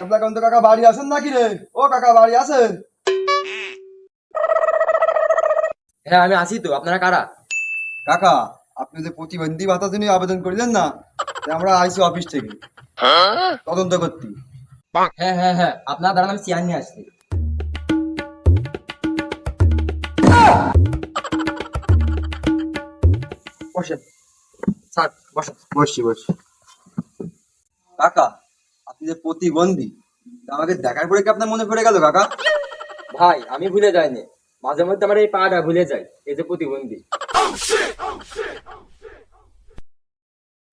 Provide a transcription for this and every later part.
শুক্লাকান্ত কাকা বাড়ি আছেন নাকি রে? ও কাকা বাড়ি আছেন? হ্যাঁ আমি আছি তো, আপনারা কারা? কাকা, আপনি যে প্রতিবন্ধী ভাতার জন্য আবেদন করলেন না, তাই আমরা আইসি অফিস থেকে তদন্ত করতে। হ্যাঁ হ্যাঁ হ্যাঁ, আপনার দাঁড়ান, আমি চেয়ার নিয়ে আসছি। বসেন স্যার, বসেন। বসছি। কাকা, আপনি যে প্রতিবন্ধী, তা আমাকে দেখার পরে কি আপনার মনে পড়ে গেল কাকা? ভাই আমি ভুলে যাইনি, মাঝে মধ্যে আমার এই পাটা ভুলে যাই, এই যে প্রতিবন্ধী।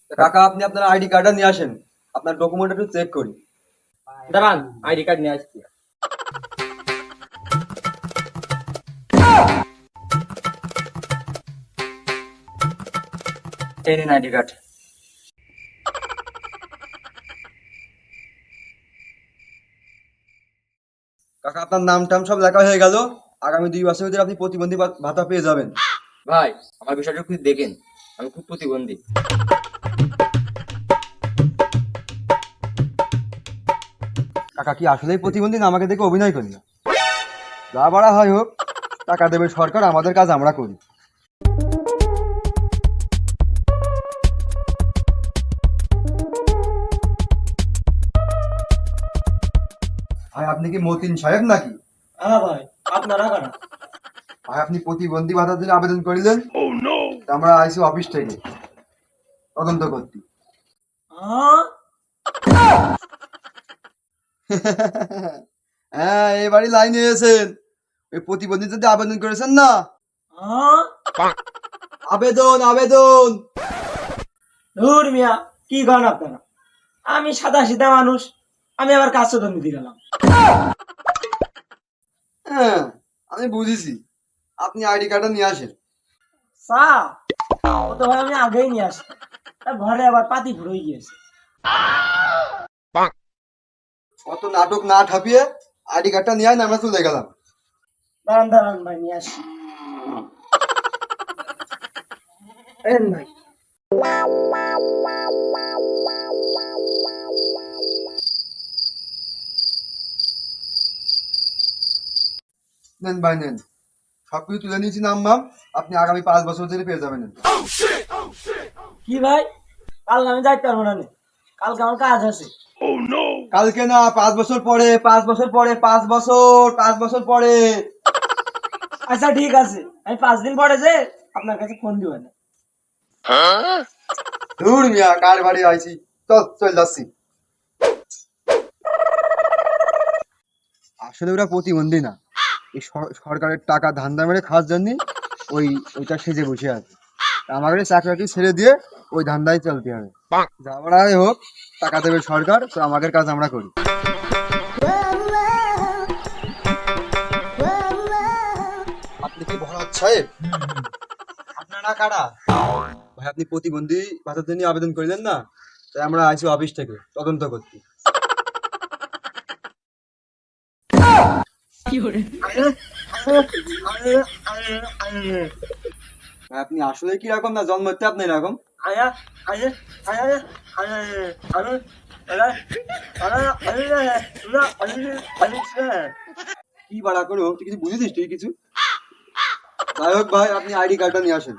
তা কাকা, আপনি আপনার আইডি কার্ডটা নিয়ে আসেন, আপনার ডকুমেন্ট একটু চেক করি। দাঁড়ান, আইডি কার্ড নিয়ে আসছি। এই নিন আইডি কার্ড। কাকা, আপনার নাম টাম সব লেখা হয়ে গেল। আগামী 2 বছরের ভিতরে আপনি প্রতিবন্ধী ভাতা পেয়ে যাবেন। ভাই আমার বিষয়টা একটু দেখেন, আমি খুব প্রতিবন্ধী। কাকা কি আসলেই প্রতিবন্ধী, না আমাকে দেখে অভিনয় করি? যা বাড়া হয় হোক, টাকা দেবে সরকার, আমাদের কাজ আমরা করি। ভাই আপনি কি মতিন সাহেব নাকি? হ্যাঁ ভাই, আপনারা কারা? ভাই আপনি প্রতিবন্ধী ভাতার জন্য আবেদন করিলেন, তা আমরা আইসি অফিস থেকে তদন্ত করতে। হ্যাঁ, এবারই লাইনে এসেছেন। ওই প্রতিবন্ধী যদি আবেদন করেছেন না, আবেদন। ধুর মিয়া, কি গান আপনারা? আমি সাদা সিধা মানুষ, আমি আবার কাজ দিতে গেলাম। হ্যাঁ আমি বুঝেছি, আপনি আইডি কার্ডটা নিয়ে আসেন। চা ও তো ভাই আমি আগেই নিয়ে আসি, ঘরে আবার পাতি ফুরোই গিয়েছে। অত নাটক না ঠাপিয়ে আইডি কার্ডটা নিয়ে আয়, না আমরা চলে গেলাম। দাঁড়ান ভাই, নিয়ে আসি। এন ভাই, নেন ভাই নেন, সবকিছু তুলে নিয়েছি নাম। আপনি আগামী 5 বছর ধরে পেয়ে যাবেন। কি ভাই, কাল আমি যাইতে পারবো না, কালকে আমার কাজ আছে। কালকে না, 5 বছর পরে, 5 বছর পরে, 5 বছর পরে। আচ্ছা ঠিক আছে, আমি 5 দিন পরে যে আপনার কাছে ফোন দিব না। দূর মিয়া, কার বাড়ি আইছি, চল যাচ্ছি। আসলে ওরা প্রতিবন্ধী না, এই সরকারের টাকা ধান্দা মেরে খাওয়ার জন্য ওইটা সেজে বসে আছে। আমাকে চাকরি ছেড়ে দিয়ে ওই ধান্দায় চলতে হবে। যাবার আগে হোক, টাকা দেবে সরকার, তো আমাদের কাজ আমরা করি। আপনি কি ভরত সাহেব? আপনারা কারা? ভাই আপনি প্রতিবন্ধী ভাতার জন্য আবেদন করলেন না, তাই আমরা আইসি অফিস থেকে তদন্ত করতে। ভাই আপনি আসলে কি রকম, না জন্মতে আপনি এরকম? কি বাড়া করো, তুই কিছু বুঝেছিস? তুই কিছু, যাই হোক ভাই, আপনি আইডি কার্ডটা নিয়ে আসেন।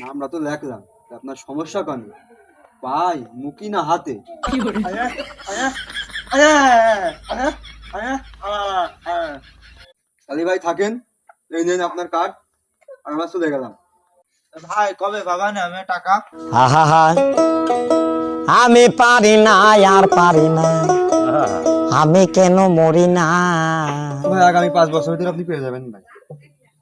নামটা তো লেখলাম, তা আপনার সমস্যা কেন? পাই, মুখি না হাতে? সালি ভাই থাকেন, এই নেন আপনার কার্ড, আর আমরা চলে গেলাম। ভাই কবে বাবা না আমি টাকা? আহা, আমি পারি না আর পারি না, আমি কেন মরি না। ভাই আগামী 5 বছর ধরে আপনি পেয়ে যাবেন ভাই।